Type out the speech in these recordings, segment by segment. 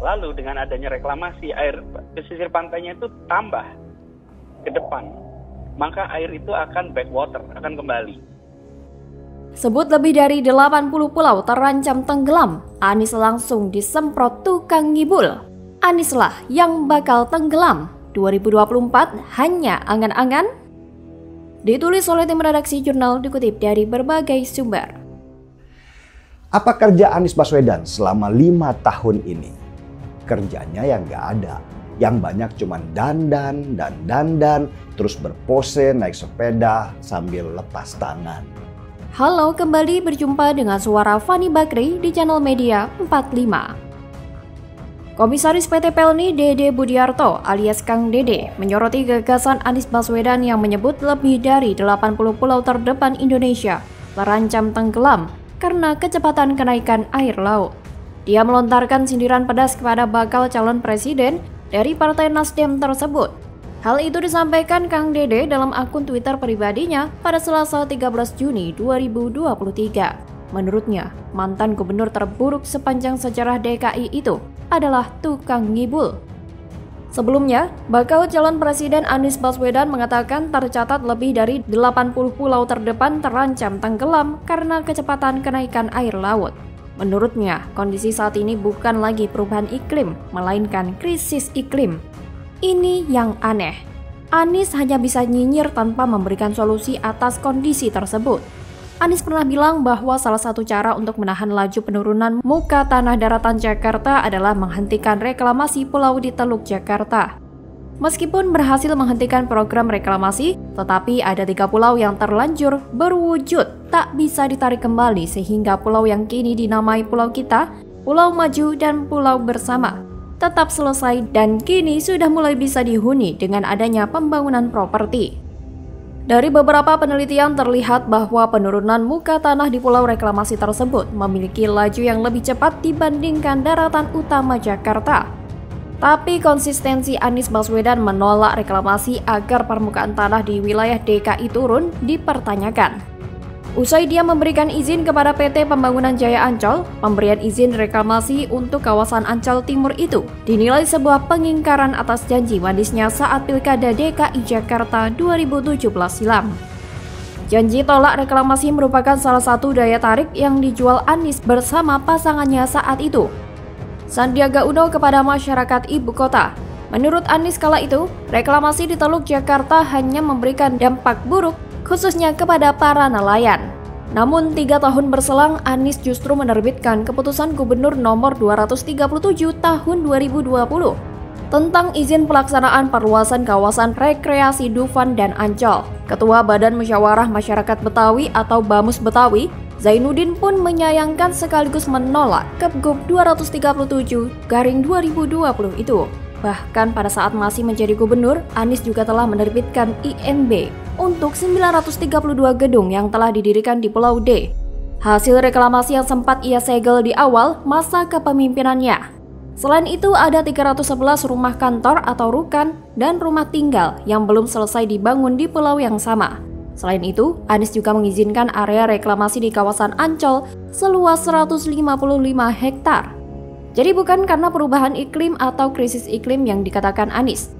Lalu dengan adanya reklamasi, air pesisir pantainya itu tambah ke depan. Maka air itu akan backwater, akan kembali. Sebut lebih dari 80 pulau terancam tenggelam, Anies langsung disemprot tukang ngibul. Anieslah yang bakal tenggelam. 2024 hanya angan-angan? Ditulis oleh tim redaksi jurnal, dikutip dari berbagai sumber. Apa kerja Anies Baswedan selama 5 tahun ini? Kerjanya yang nggak ada. Yang banyak cuman dandan, terus berpose naik sepeda sambil lepas tangan. Halo, kembali berjumpa dengan suara Fani Bakri di channel media 45. Komisaris PT Pelni Dede Budiarto alias Kang Dede menyoroti gagasan Anies Baswedan yang menyebut lebih dari 80 pulau terdepan Indonesia terancam tenggelam karena kecepatan kenaikan air laut. Dia melontarkan sindiran pedas kepada bakal calon presiden dari Partai Nasdem tersebut. Hal itu disampaikan Kang Dede dalam akun Twitter pribadinya pada Selasa 13 Juni 2023. Menurutnya, mantan gubernur terburuk sepanjang sejarah DKI itu adalah tukang ngibul. Sebelumnya, bakal calon presiden Anies Baswedan mengatakan tercatat lebih dari 80 pulau terdepan terancam tenggelam karena kecepatan kenaikan air laut. Menurutnya, kondisi saat ini bukan lagi perubahan iklim, melainkan krisis iklim. Ini yang aneh. Anies hanya bisa nyinyir tanpa memberikan solusi atas kondisi tersebut. Anies pernah bilang bahwa salah satu cara untuk menahan laju penurunan muka tanah daratan Jakarta adalah menghentikan reklamasi pulau di Teluk Jakarta. Meskipun berhasil menghentikan program reklamasi, tetapi ada 3 pulau yang terlanjur berwujud tak bisa ditarik kembali sehingga pulau yang kini dinamai Pulau Kita, Pulau Maju, dan Pulau Bersama tetap selesai dan kini sudah mulai bisa dihuni dengan adanya pembangunan properti. Dari beberapa penelitian terlihat bahwa penurunan muka tanah di pulau reklamasi tersebut memiliki laju yang lebih cepat dibandingkan daratan utama Jakarta. Tapi konsistensi Anies Baswedan menolak reklamasi agar permukaan tanah di wilayah DKI turun dipertanyakan. Usai dia memberikan izin kepada PT Pembangunan Jaya Ancol, pemberian izin reklamasi untuk kawasan Ancol Timur itu dinilai sebuah pengingkaran atas janji manisnya saat Pilkada DKI Jakarta 2017 silam. Janji tolak reklamasi merupakan salah satu daya tarik yang dijual Anies bersama pasangannya saat itu, Sandiaga Uno, kepada masyarakat ibu kota. Menurut Anies kala itu, reklamasi di Teluk Jakarta hanya memberikan dampak buruk khususnya kepada para nelayan. Namun 3 tahun berselang, Anies justru menerbitkan Keputusan Gubernur Nomor 237 Tahun 2020 tentang izin pelaksanaan perluasan kawasan rekreasi Dufan dan Ancol. Ketua Badan Musyawarah Masyarakat Betawi atau BAMUS Betawi, Zainuddin pun menyayangkan sekaligus menolak Kepgub 237/2020 itu. Bahkan pada saat masih menjadi gubernur, Anies juga telah menerbitkan IMB untuk 932 gedung yang telah didirikan di Pulau D. Hasil reklamasi yang sempat ia segel di awal masa kepemimpinannya. Selain itu ada 311 rumah kantor atau rukan dan rumah tinggal yang belum selesai dibangun di pulau yang sama. Selain itu, Anies juga mengizinkan area reklamasi di kawasan Ancol seluas 155 hektar. Jadi bukan karena perubahan iklim atau krisis iklim yang dikatakan Anies,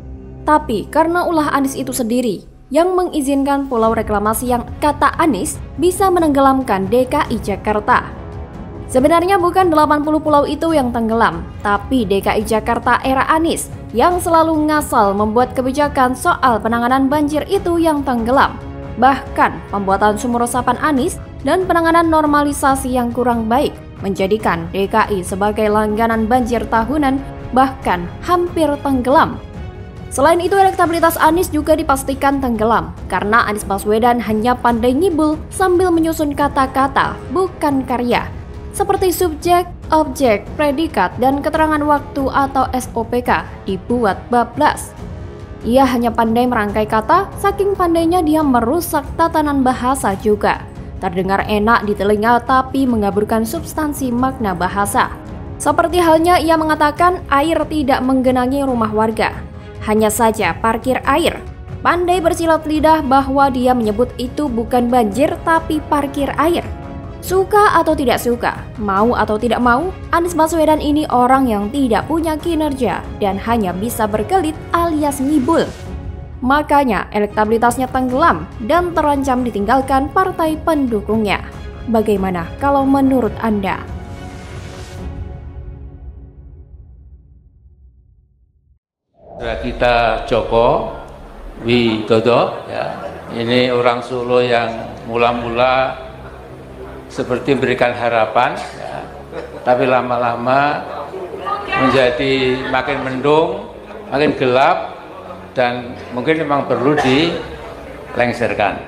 tapi karena ulah Anies itu sendiri yang mengizinkan pulau reklamasi yang kata Anies bisa menenggelamkan DKI Jakarta. Sebenarnya bukan 80 pulau itu yang tenggelam, tapi DKI Jakarta era Anies yang selalu ngasal membuat kebijakan soal penanganan banjir itu yang tenggelam. Bahkan pembuatan sumur resapan Anies dan penanganan normalisasi yang kurang baik menjadikan DKI sebagai langganan banjir tahunan, bahkan hampir tenggelam. Selain itu, elektabilitas Anies juga dipastikan tenggelam karena Anies Baswedan hanya pandai ngibul sambil menyusun kata-kata, bukan karya, seperti subjek, objek, predikat, dan keterangan waktu atau SOPK dibuat bablas. Ia hanya pandai merangkai kata, saking pandainya dia merusak tatanan bahasa juga. Terdengar enak di telinga tapi mengaburkan substansi makna bahasa. Seperti halnya ia mengatakan air tidak menggenangi rumah warga, hanya saja parkir air. Pandai bersilat lidah bahwa dia menyebut itu bukan banjir tapi parkir air. Suka atau tidak suka, mau atau tidak mau, Anies Baswedan ini orang yang tidak punya kinerja dan hanya bisa berkelit alias ngibul. Makanya elektabilitasnya tenggelam dan terancam ditinggalkan partai pendukungnya. Bagaimana kalau menurut Anda? Kita Joko Widodo, ya, ini orang Solo yang mula-mula seperti memberikan harapan, ya, tapi lama-lama menjadi makin mendung, makin gelap, dan mungkin memang perlu dilengserkan.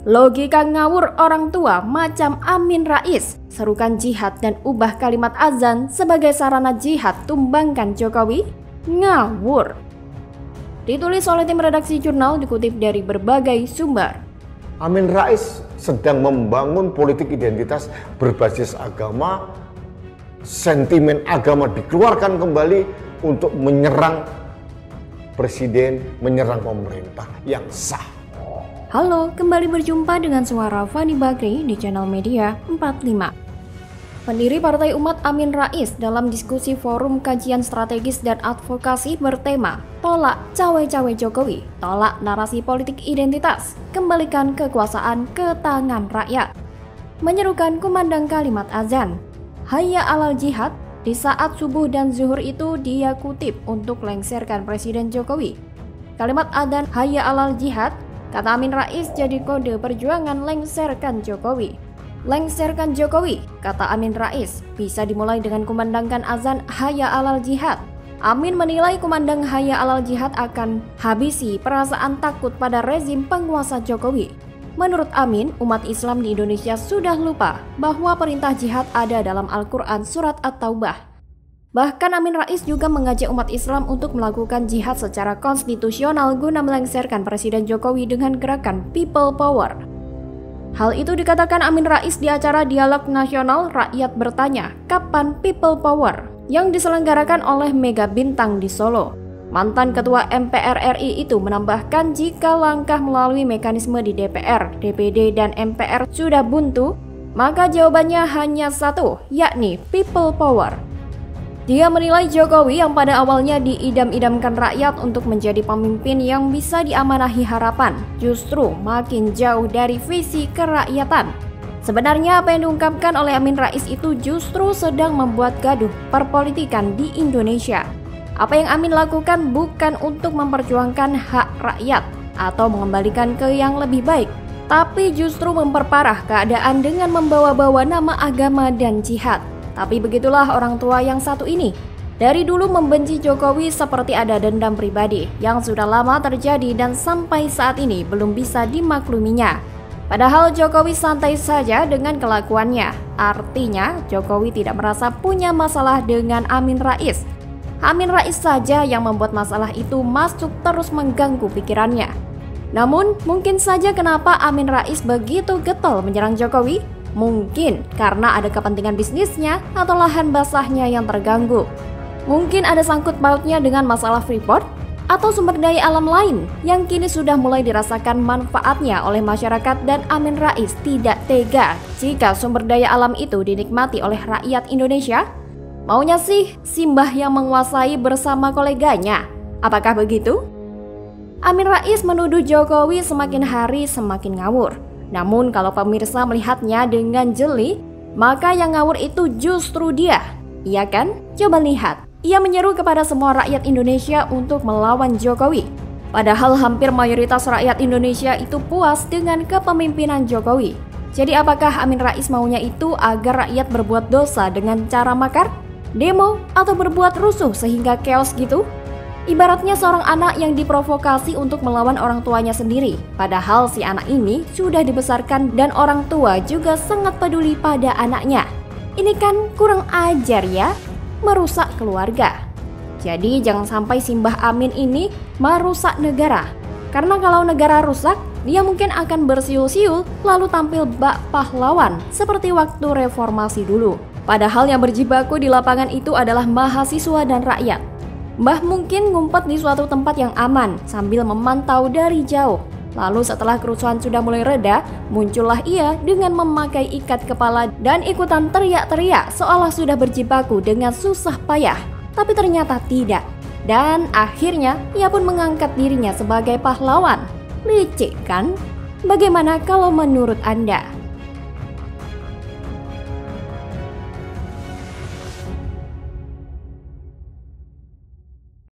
Logika ngawur orang tua macam Amin Rais, serukan jihad dan ubah kalimat azan sebagai sarana jihad tumbangkan Jokowi, ngawur. Ditulis oleh tim redaksi jurnal, dikutip dari berbagai sumber. Amin Rais sedang membangun politik identitas berbasis agama, sentimen agama dikeluarkan kembali untuk menyerang presiden, menyerang pemerintah yang sah. Halo, kembali berjumpa dengan suara Fani Bakri di channel Media 45. Pendiri Partai Umat Amin Rais dalam diskusi Forum Kajian Strategis dan Advokasi bertema Tolak Cawe-Cawe Jokowi, Tolak Narasi Politik Identitas, Kembalikan Kekuasaan ke Tangan Rakyat, menyerukan kumandang kalimat azan Hayya alal jihad. Di saat subuh dan zuhur itu dia kutip untuk lengserkan Presiden Jokowi. Kalimat adzan Hayya alal jihad, kata Amin Rais, jadi kode perjuangan lengserkan Jokowi. Lengserkan Jokowi, kata Amin Rais, bisa dimulai dengan kumandangkan azan Hayya alal jihad. Amin menilai kumandang Hayya alal jihad akan habisi perasaan takut pada rezim penguasa Jokowi. Menurut Amin, umat Islam di Indonesia sudah lupa bahwa perintah jihad ada dalam Al-Quran Surat At-Taubah. Bahkan Amin Rais juga mengajak umat Islam untuk melakukan jihad secara konstitusional guna melengserkan Presiden Jokowi dengan gerakan People Power. Hal itu dikatakan Amin Rais di acara Dialog Nasional Rakyat Bertanya, Kapan People Power? Yang diselenggarakan oleh Mega Bintang di Solo. Mantan Ketua MPR RI itu menambahkan jika langkah melalui mekanisme di DPR, DPD, dan MPR sudah buntu, maka jawabannya hanya satu, yakni People Power. Dia menilai Jokowi yang pada awalnya diidam-idamkan rakyat untuk menjadi pemimpin yang bisa diamanahi harapan, justru makin jauh dari visi kerakyatan. Sebenarnya apa yang diungkapkan oleh Amin Rais itu justru sedang membuat gaduh perpolitikan di Indonesia. Apa yang Amin lakukan bukan untuk memperjuangkan hak rakyat atau mengembalikan ke yang lebih baik, tapi justru memperparah keadaan dengan membawa-bawa nama agama dan jihad. Tapi begitulah orang tua yang satu ini. Dari dulu membenci Jokowi seperti ada dendam pribadi yang sudah lama terjadi dan sampai saat ini belum bisa dimakluminya. Padahal Jokowi santai saja dengan kelakuannya. Artinya Jokowi tidak merasa punya masalah dengan Amin Rais. Amin Rais saja yang membuat masalah itu masuk terus mengganggu pikirannya. Namun, mungkin saja kenapa Amin Rais begitu getol menyerang Jokowi? Mungkin karena ada kepentingan bisnisnya atau lahan basahnya yang terganggu. Mungkin ada sangkut pautnya dengan masalah Freeport atau sumber daya alam lain yang kini sudah mulai dirasakan manfaatnya oleh masyarakat dan Amin Rais tidak tega jika sumber daya alam itu dinikmati oleh rakyat Indonesia. Maunya sih Simbah yang menguasai bersama koleganya. Apakah begitu? Amin Rais menuduh Jokowi semakin hari semakin ngawur. Namun kalau pemirsa melihatnya dengan jeli, maka yang ngawur itu justru dia. Iya kan? Coba lihat. Ia menyeru kepada semua rakyat Indonesia untuk melawan Jokowi. Padahal hampir mayoritas rakyat Indonesia itu puas dengan kepemimpinan Jokowi. Jadi apakah Amin Rais maunya itu agar rakyat berbuat dosa dengan cara makar? Demo atau berbuat rusuh sehingga chaos gitu? Ibaratnya seorang anak yang diprovokasi untuk melawan orang tuanya sendiri. Padahal si anak ini sudah dibesarkan dan orang tua juga sangat peduli pada anaknya. Ini kan kurang ajar ya, merusak keluarga. Jadi jangan sampai Simbah Amin ini merusak negara. Karena kalau negara rusak, dia mungkin akan bersiul-siul lalu tampil bak pahlawan seperti waktu reformasi dulu. Padahal yang berjibaku di lapangan itu adalah mahasiswa dan rakyat. Mbah mungkin ngumpet di suatu tempat yang aman sambil memantau dari jauh. Lalu setelah kerusuhan sudah mulai reda, muncullah ia dengan memakai ikat kepala dan ikutan teriak-teriak seolah sudah berjibaku dengan susah payah. Tapi ternyata tidak. Dan akhirnya ia pun mengangkat dirinya sebagai pahlawan. Licik kan? Bagaimana kalau menurut Anda?